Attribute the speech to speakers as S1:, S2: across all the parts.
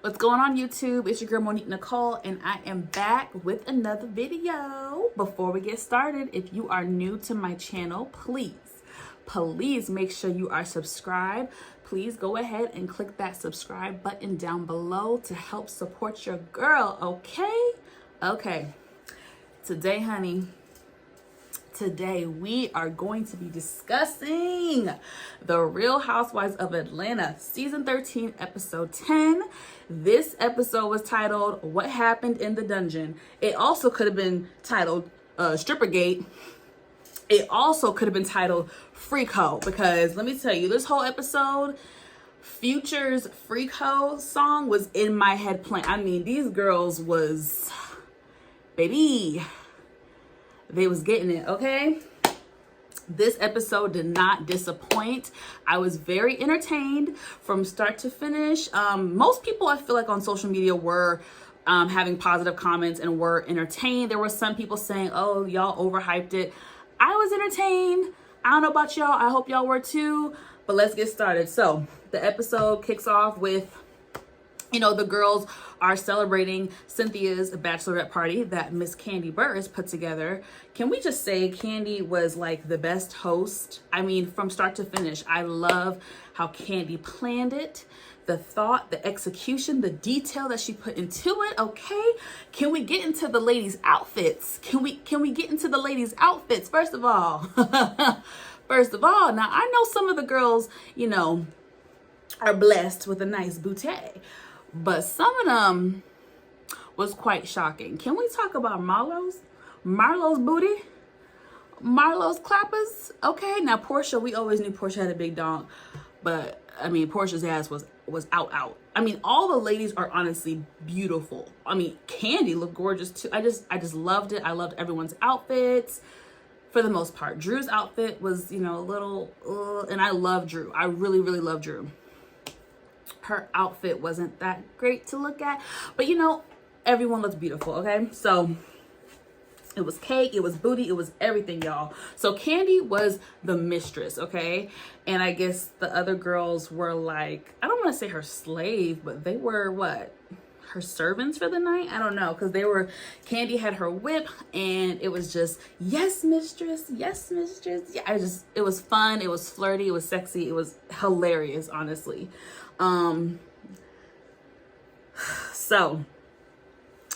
S1: What's going on, YouTube? It's your girl Monique Nicole, and I am back with another video. Before we get started, if you are new to my channel, please make sure you are subscribed. Please go ahead and click that subscribe button down below to help support your girl, okay? Today, honey, we are going to be discussing The Real Housewives of Atlanta, Season 13, Episode 10. This episode was titled, What Happened in the Dungeon? It also could have been titled Strippergate. It also could have been titled Freak Hoe, because let me tell you, this whole episode, Future's Freak Hoe song was in my head playing. I mean, these girls was, baby, they was getting it, okay? This episode did not disappoint. I was very entertained from start to finish. Most people, I feel like, on social media were having positive comments and were entertained. There were some people saying, oh, y'all overhyped it. I was entertained. I don't know about y'all. I hope y'all were too. But let's get started. So the episode kicks off with, you know, the girls are celebrating Cynthia's bachelorette party that Miss Kandi Burruss put together. Can we just say Kandi was like the best host? I mean, from start to finish, I love how Kandi planned it. The thought, the execution, the detail that she put into it, okay? Can we get into the ladies' outfits? Can we get into the ladies' outfits, first of all? First of all, now I know some of the girls, you know, are blessed with a nice bouquet, but some of them was quite shocking. Can we talk about Marlo's booty? Marlo's clappers? Okay, now Portia, we always knew Portia had a big donk, but I mean, Portia's ass was out. I mean, all the ladies are honestly beautiful. I mean, Kandi looked gorgeous too. I just loved it. I loved everyone's outfits for the most part. Drew's outfit was, you know, a little, and I love Drew. I really love Drew. Her outfit wasn't that great to look at, but you know, everyone looks beautiful, okay? So it was cake, it was booty, it was everything, y'all. So Kandi was the mistress, okay? And I guess the other girls were like, I don't want to say her slave, but they were what? Her servants for the night? I don't know, because Kandi had her whip, and it was just, yes, mistress, yes, mistress. Yeah, it was fun, it was flirty, it was sexy, it was hilarious, honestly. So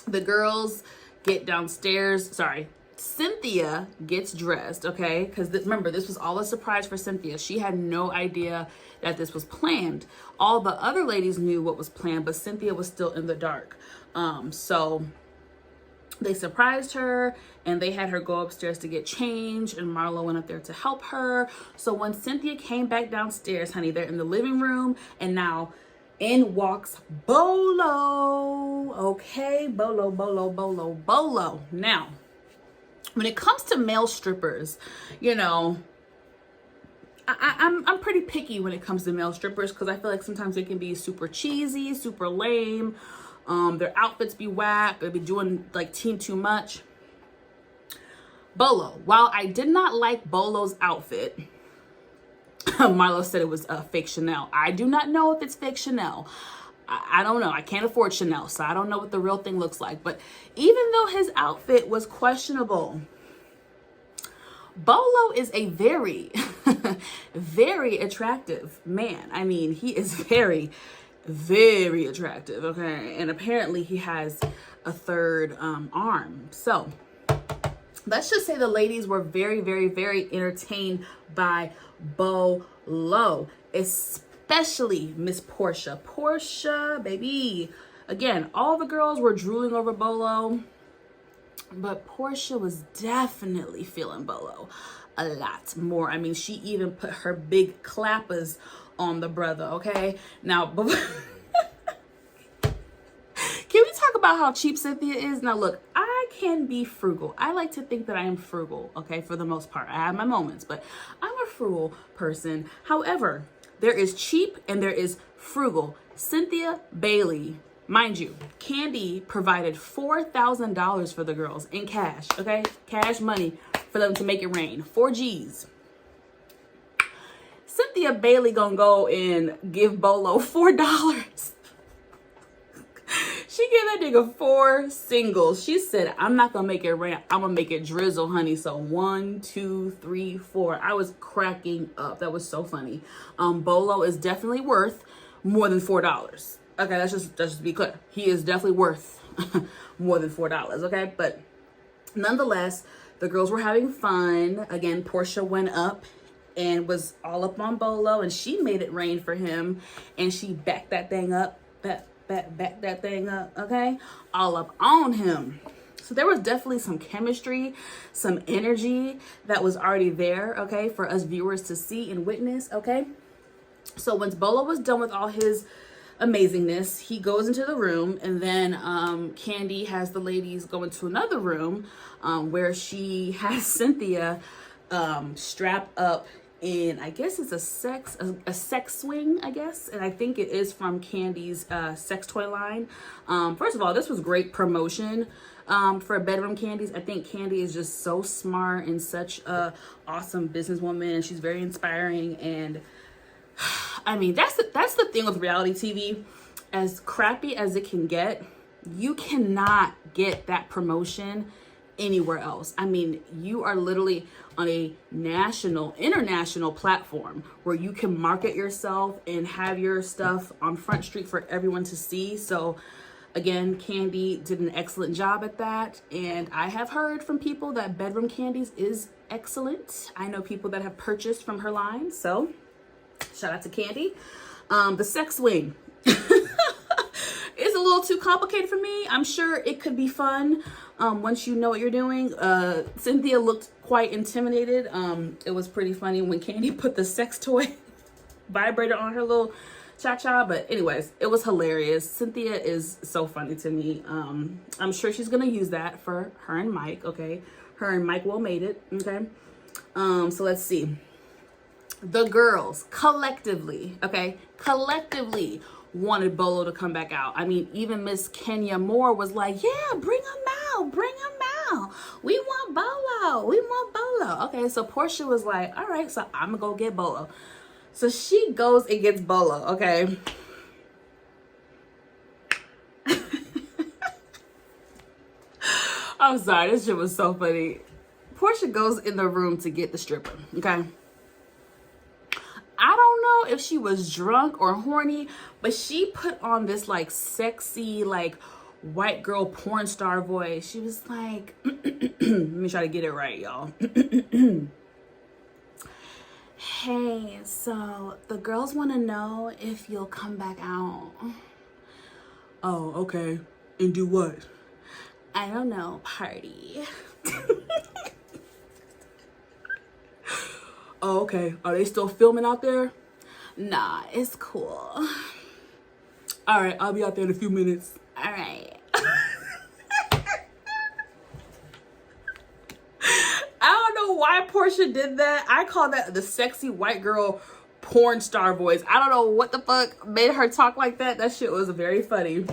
S1: the girls get downstairs. Cynthia gets dressed, okay? Because remember, this was all a surprise for Cynthia. She had no idea that this was planned. All the other ladies knew what was planned, but Cynthia was still in the dark. So they surprised her, and they had her go upstairs to get changed, and Marlo went up there to help her. So when Cynthia came back downstairs, honey, they're in the living room, and now in walks Bolo, okay? Bolo. Now, when it comes to male strippers, you know, I'm pretty picky when it comes to male strippers, because I feel like sometimes they can be super cheesy, super lame. Their outfits be whack. They be doing like too much. Bolo, while I did not like Bolo's outfit, Marlo said it was fake Chanel. I do not know if it's fake Chanel. I don't know. I can't afford Chanel, so I don't know what the real thing looks like. But even though his outfit was questionable, Bolo is a very, very attractive man. I mean, he is very attractive, okay? And apparently he has a third arm. So let's just say the ladies were very entertained by Bolo, especially Miss Portia. Portia, baby. Again, all the girls were drooling over Bolo, but Portia was definitely feeling Bolo a lot more. I mean, she even put her big clappers on the brother, okay? Now, can we talk about how cheap Cynthia is? Now, look, I can be frugal. I like to think that I am frugal, okay, for the most part. I have my moments, but I'm a frugal person. However, there is cheap and there is frugal. Cynthia Bailey, mind you, Kandi provided $4,000 for the girls in cash, okay? Cash money for them to make it rain. 4 G's. Cynthia Bailey gonna go and give Bolo $4. nigga 4 singles. She said, I'm not gonna make it rain, I'm gonna make it drizzle, honey. So 1, 2, 3, 4. I was cracking up. That was so funny. Bolo is definitely worth more than $4. Okay, let's just be clear. He is definitely worth more than $4, okay? But nonetheless, the girls were having fun. Again, Portia went up and was all up on Bolo, and she made it rain for him, and she backed that thing up, back that thing up, okay? All up on him. So there was definitely some chemistry, some energy that was already there, okay, for us viewers to see and witness, okay? So once Bolo was done with all his amazingness, he goes into the room, and then Kandi has the ladies go into another room where she has Cynthia strapped up in, I guess it's a sex swing, I guess, and I think it is from Kandi's sex toy line. First of all, this was great promotion for Bedroom Candies. I think Kandi is just so smart and such a awesome businesswoman, and she's very inspiring. And I mean, that's the thing with reality TV. As crappy as it can get, you cannot get that promotion anywhere else. I mean, you are literally on a national, international platform where you can market yourself and have your stuff on Front Street for everyone to see. So again, Kandi did an excellent job at that. And I have heard from people that Bedroom Candies is excellent. I know people that have purchased from her line. So shout out to Kandi. The sex swing is a little too complicated for me. I'm sure it could be fun once you know what you're doing. Cynthia looked quite intimidated. It was pretty funny when Kandi put the sex toy vibrator on her little cha-cha. But anyways, it was hilarious. Cynthia is so funny to me. I'm sure she's gonna use that for her and Mike, okay? Her and Mike well made it, okay? So let's see. The girls collectively wanted Bolo to come back out. I mean, even Miss Kenya Moore was like, yeah, bring him out. We want Bolo. Okay, so Portia was like, all right, so I'm gonna go get Bolo. So she goes and gets Bolo, okay? I'm sorry, this shit was so funny. Portia goes in the room to get the stripper, okay? I don't know if she was drunk or horny, but she put on this like sexy, like white girl porn star voice. She was like, let me try to get it right, y'all. Hey, so the girls want to know if you'll come back out. Oh, okay. And do what? I don't know, party. Oh, okay. Are they still filming out there? Nah, it's cool. All right, I'll be out there in a few minutes. All right. I don't know why Portia did that. I call that the sexy white girl porn star voice. I don't know what the fuck made her talk like that. That shit was very funny.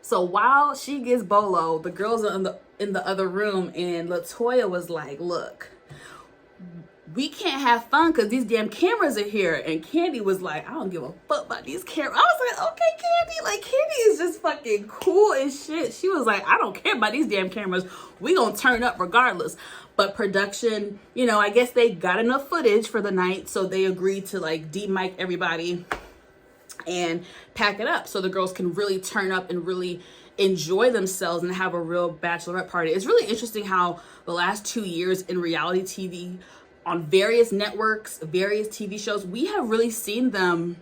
S1: So while she gets Bolo, the girls are in the other room, and LaToya was like, look, we can't have fun because these damn cameras are here. And Kandi was like, I don't give a fuck about these cameras. I was like, okay, Kandi. Like, Kandi is just fucking cool as shit. She was like, I don't care about these damn cameras. We gonna turn up regardless. But production, you know, I guess they got enough footage for the night, so they agreed to like de-mic everybody and pack it up so the girls can really turn up and really enjoy themselves and have a real bachelorette party. It's really interesting how the last 2 years in reality TV on various networks, various TV shows, we have really seen them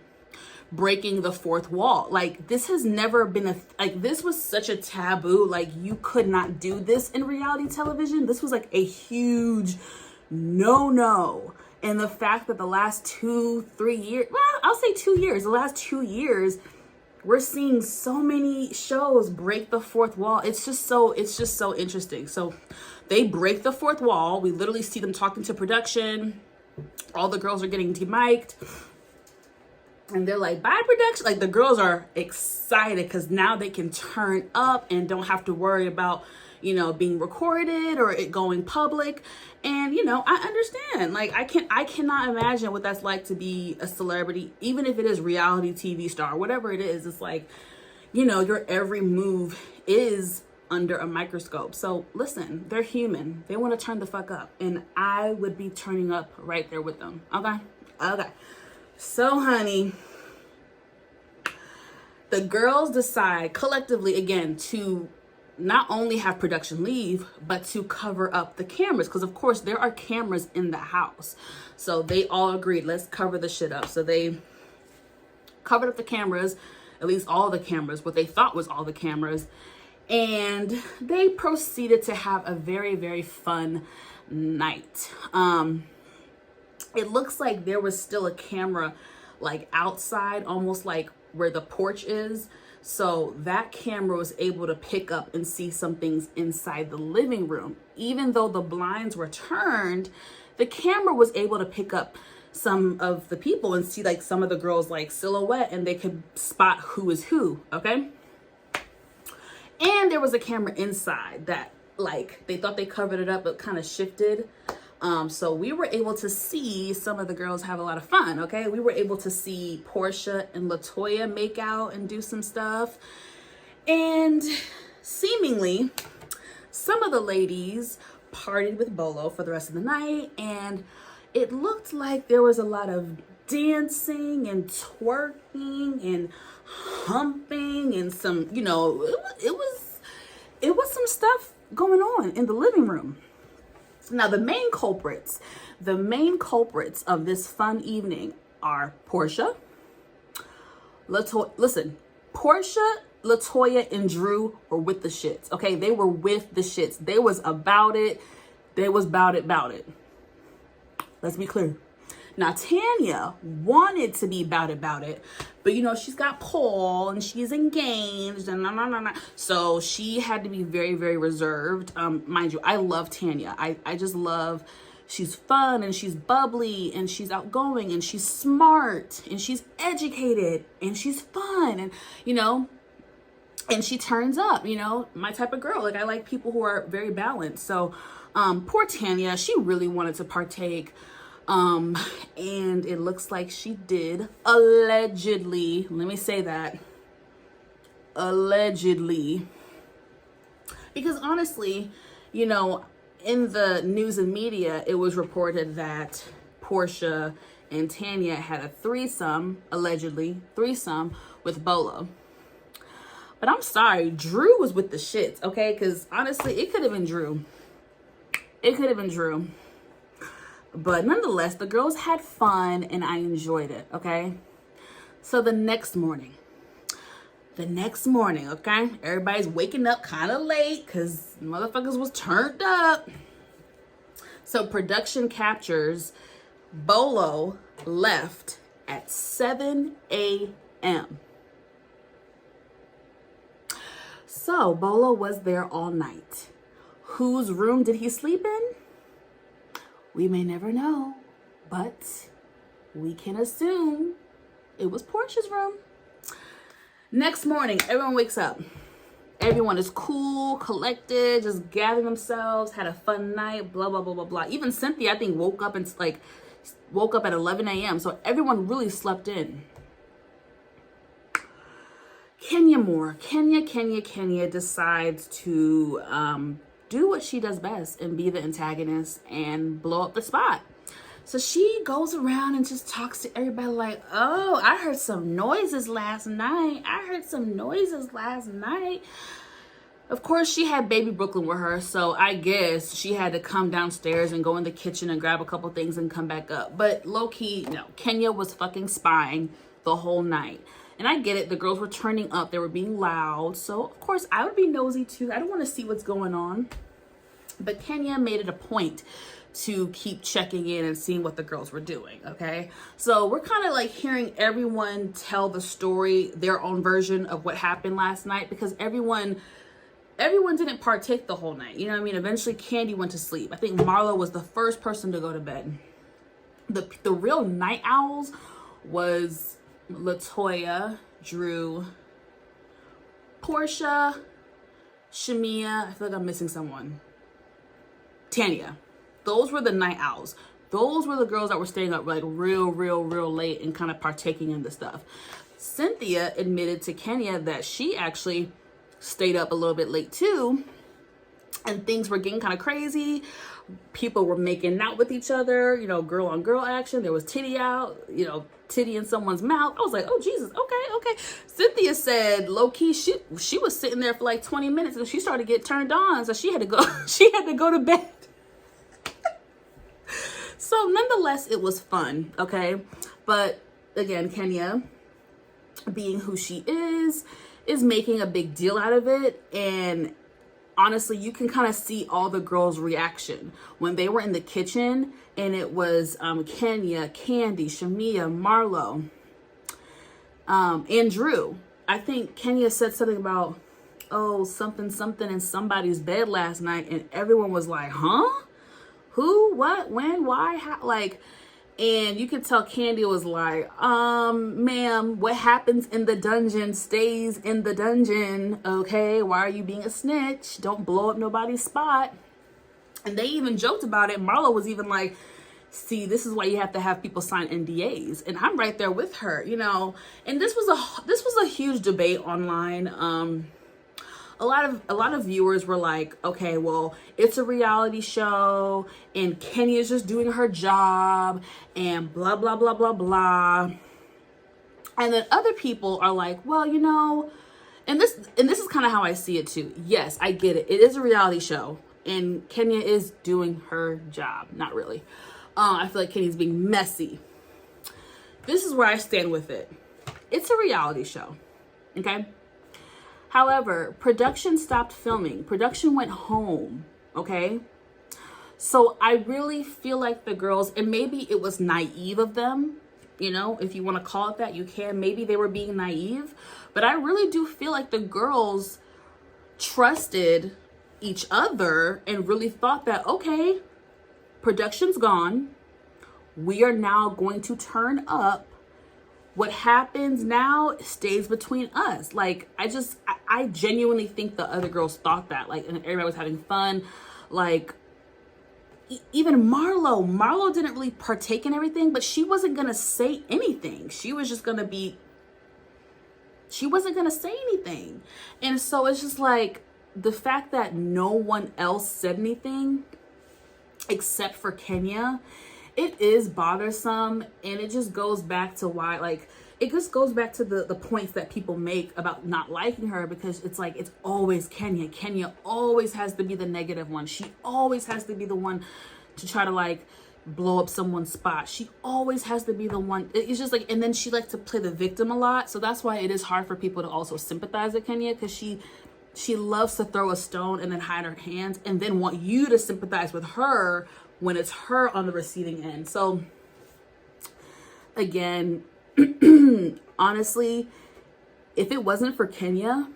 S1: breaking the fourth wall. Like, this has never been this was such a taboo. Like, you could not do this in reality television. This was like a huge no. And the fact that the last 2-3 years, well, I'll say 2 years, the last 2 years, we're seeing so many shows break the fourth wall. It's just so interesting. So they break the fourth wall. We literally see them talking to production. All the girls are getting demiked. And they're like, bye, production. Like, the girls are excited because now they can turn up and don't have to worry about, you know, being recorded or it going public. And, you know, I understand. Like, I cannot imagine what that's like to be a celebrity, even if it is reality TV star, whatever it is. It's like, you know, your every move is under a microscope. So listen, they're human. They want to turn the fuck up. And I would be turning up right there with them. Okay? Okay. So, honey, the girls decide collectively, again, to not only have production leave, but to cover up the cameras. Because, of course, there are cameras in the house. So they all agreed, let's cover the shit up. So they covered up the cameras, at least all the cameras, what they thought was all the cameras. And they proceeded to have a very, very fun night. It looks like there was still a camera like outside, almost like where the porch is. So that camera was able to pick up and see some things inside the living room. Even though the blinds were turned, the camera was able to pick up some of the people and see like some of the girls like silhouette, and they could spot who is who, okay? And there was a camera inside that like they thought they covered it up but kind of shifted. So we were able to see some of the girls have a lot of fun, okay? We were able to see Portia and LaToya make out and do some stuff. And seemingly, some of the ladies partied with Bolo for the rest of the night. And it looked like there was a lot of dancing and twerking and humping and some, you know, it was some stuff going on in the living room. Now, the main culprits of this fun evening are Portia, listen, Portia, LaToya, and Drew were with the shits, okay? They were with the shits. They was about it. They was about it. Let's be clear. Now, Tanya wanted to be about it, but you know, she's got Paul and she's engaged and so she had to be very, very reserved. Mind you, I love Tanya. I just love, she's fun and she's bubbly and she's outgoing and she's smart and she's educated and she's fun and, you know, and she turns up, you know, my type of girl. Like, I like people who are very balanced. So, poor Tanya, she really wanted to partake. And it looks like she did, allegedly. Let me say that. Allegedly. Because honestly, you know, in the news and media, it was reported that Portia and Tanya had a threesome, allegedly, with Bolo. But I'm sorry, Drew was with the shits, okay? Because honestly, it could have been Drew. But nonetheless, the girls had fun and I enjoyed it, okay? So the next morning, okay? Everybody's waking up kind of late because motherfuckers was turned up. So production captures Bolo left at 7 a.m. So Bolo was there all night. Whose room did he sleep in? We may never know, but we can assume it was Portia's room. Next morning, everyone wakes up. Everyone is cool, collected, just gathering themselves, had a fun night, blah, blah, blah, blah, blah. Even Cynthia, I think, woke up at 11 a.m. So everyone really slept in. Kenya decides to do what she does best and be the antagonist and blow up the spot. So she goes around and just talks to everybody like, oh, I heard some noises last night. Of course, she had baby Brooklyn with her, so I guess she had to come downstairs and go in the kitchen and grab a couple things and come back up. But low-key, no, Kenya was fucking spying the whole night. And I get it, the girls were turning up, they were being loud. So, of course, I would be nosy too. I don't want to see what's going on. But Kenya made it a point to keep checking in and seeing what the girls were doing, okay? So we're kind of like hearing everyone tell the story, their own version of what happened last night, because everyone didn't partake the whole night. You know what I mean? Eventually, Candy went to sleep. I think Marlo was the first person to go to bed. The real night owls was LaToya, Drew, Portia, Shamia. I feel like I'm missing someone. Tanya. Those were the night owls. Those were the girls that were staying up like real late and kind of partaking in the stuff. Cynthia admitted to Kenya that she actually stayed up a little bit late too, and things were getting kind of crazy. People were making out with each other, you know, girl on girl action. There was titty out, you know, titty in someone's mouth. I was like, oh Jesus, okay. Cynthia said low key she was sitting there for like 20 minutes and she started to get turned on, so she had to go to bed. So nonetheless, it was fun, okay? But again, Kenya, being who she is making a big deal out of it. And honestly, you can kind of see all the girls' reaction when they were in the kitchen, and it was Kenya, Candy, Shamia, Marlo, and Drew. I think Kenya said something about, oh, something in somebody's bed last night, and everyone was like, huh? Who, what, when, why, how? Like, and you could tell Candy was like, ma'am, what happens in the dungeon stays in the dungeon, okay? Why are you being a snitch? Don't blow up nobody's spot. And they even joked about it. Marlo was even like, see, this is why you have to have people sign NDAs. And I'm right there with her, you know. And this was a huge debate online. A lot of viewers were like, okay, well, it's a reality show and Kenya's just doing her job and blah, blah, blah, blah, blah. And then other people are like, well, you know, and this is kind of how I see it too. Yes, I get it. It is a reality show and Kenya is doing her job. Not really. I feel like Kenya's being messy. This is where I stand with it. It's a reality show, okay? However, production stopped filming. Production went home, okay? So I really feel like the girls, and maybe it was naive of them, you know, if you want to call it that, you can. Maybe they were being naive. But I really do feel like the girls trusted each other and really thought that, okay, production's gone. We are now going to turn up. What happens now stays between us. Like, I genuinely think the other girls thought that. Like, and everybody was having fun. Like, even Marlo didn't really partake in everything, but she wasn't going to say anything. She was just going to be, she wasn't going to say anything. And so it's just like, the fact that no one else said anything except for Kenya, it is bothersome. And it just goes back to why, like, it just goes back to the points that people make about not liking her, because it's like, it's always Kenya. Kenya always has to be the negative one. She always has to be the one to try to like blow up someone's spot. She always has to be the one. It's just like, and then she likes to play the victim a lot. So that's why it is hard for people to also sympathize with Kenya, because she loves to throw a stone and then hide her hands and then want you to sympathize with her when it's her on the receiving end. So again, honestly, if it wasn't for Kenya,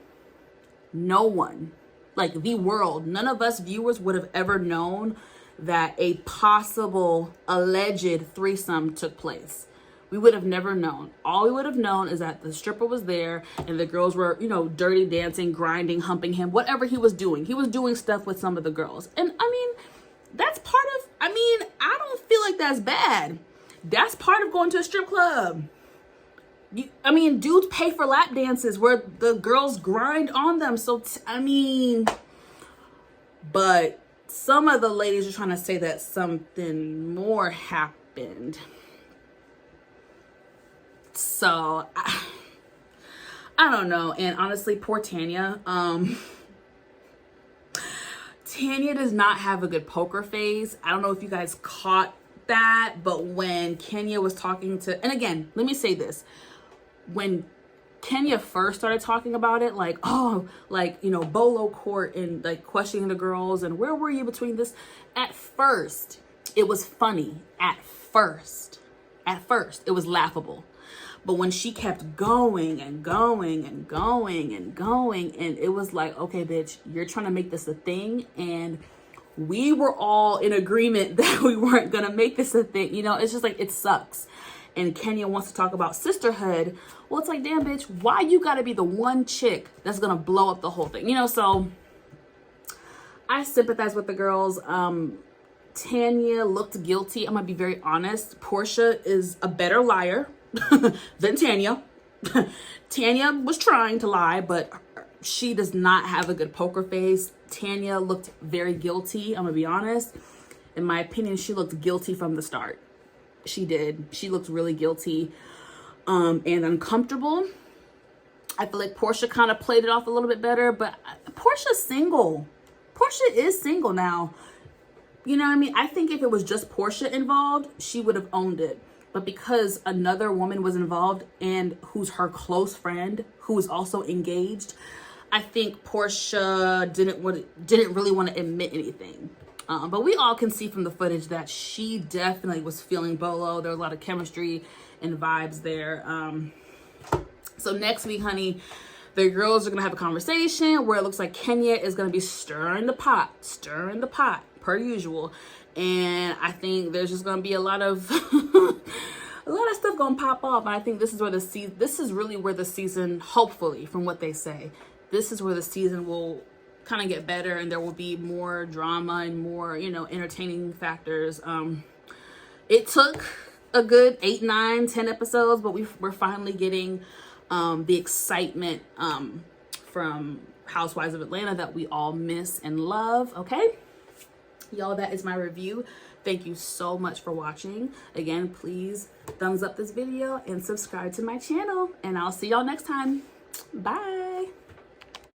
S1: no one, like the world, none of us viewers would have ever known that a possible alleged threesome took place. We would have never known. All we would have known is that the stripper was there and the girls were, you know, dirty dancing, grinding, humping him, whatever he was doing. He was doing stuff with some of the girls. And I mean, that's part of, I don't feel like that's bad. That's part of going to a strip club. Dudes pay for lap dances where the girls grind on them. So, but some of the ladies are trying to say that something more happened. So, I don't know. And honestly, poor Tanya. Tanya does not have a good poker face. I don't know if you guys caught that, but when Kenya was talking to, and again, let me say this. When Kenya first started talking about it, like, oh, like, you know, Bolo court and like questioning the girls and where were you between this? At first, it was funny. At first, it was laughable. But when she kept going and going and going and going, and it was like, okay, bitch, you're trying to make this a thing. And we were all in agreement that we weren't going to make this a thing. You know, it's just like, it sucks. And Kenya wants to talk about sisterhood. Well, it's like, damn, bitch, why you got to be the one chick that's going to blow up the whole thing? You know, so I sympathize with the girls. Tanya looked guilty. I'm going to be very honest. Portia is a better liar than Tanya. Tanya was trying to lie, but she does not have a good poker face. Tanya looked very guilty. I'm gonna be honest. In my opinion, she looked guilty from the start. She did. She looked really guilty and uncomfortable. I feel like Portia kind of played it off a little bit better, but Portia's single. Portia is single now. You know what I mean? I think if it was just Portia involved, she would have owned it. But because another woman was involved and who's her close friend, who is also engaged, I think Portia didn't really want to admit anything. But we all can see from the footage that she definitely was feeling Bolo. There was a lot of chemistry and vibes there. So next week, honey, the girls are going to have a conversation where it looks like Kenya is going to be stirring the pot, per usual. And I think there's just going to be a lot of stuff going to pop off. And I think this is really where the season, hopefully, from what they say, this is where the season will kind of get better, and there will be more drama and more, entertaining factors. It took a good 8, 9, 10 episodes, but we're finally getting the excitement from Housewives of Atlanta that we all miss and love. Okay, y'all, that is my review. Thank you so much for watching. Again, please thumbs up this video and subscribe to my channel, and I'll see y'all next time. Bye.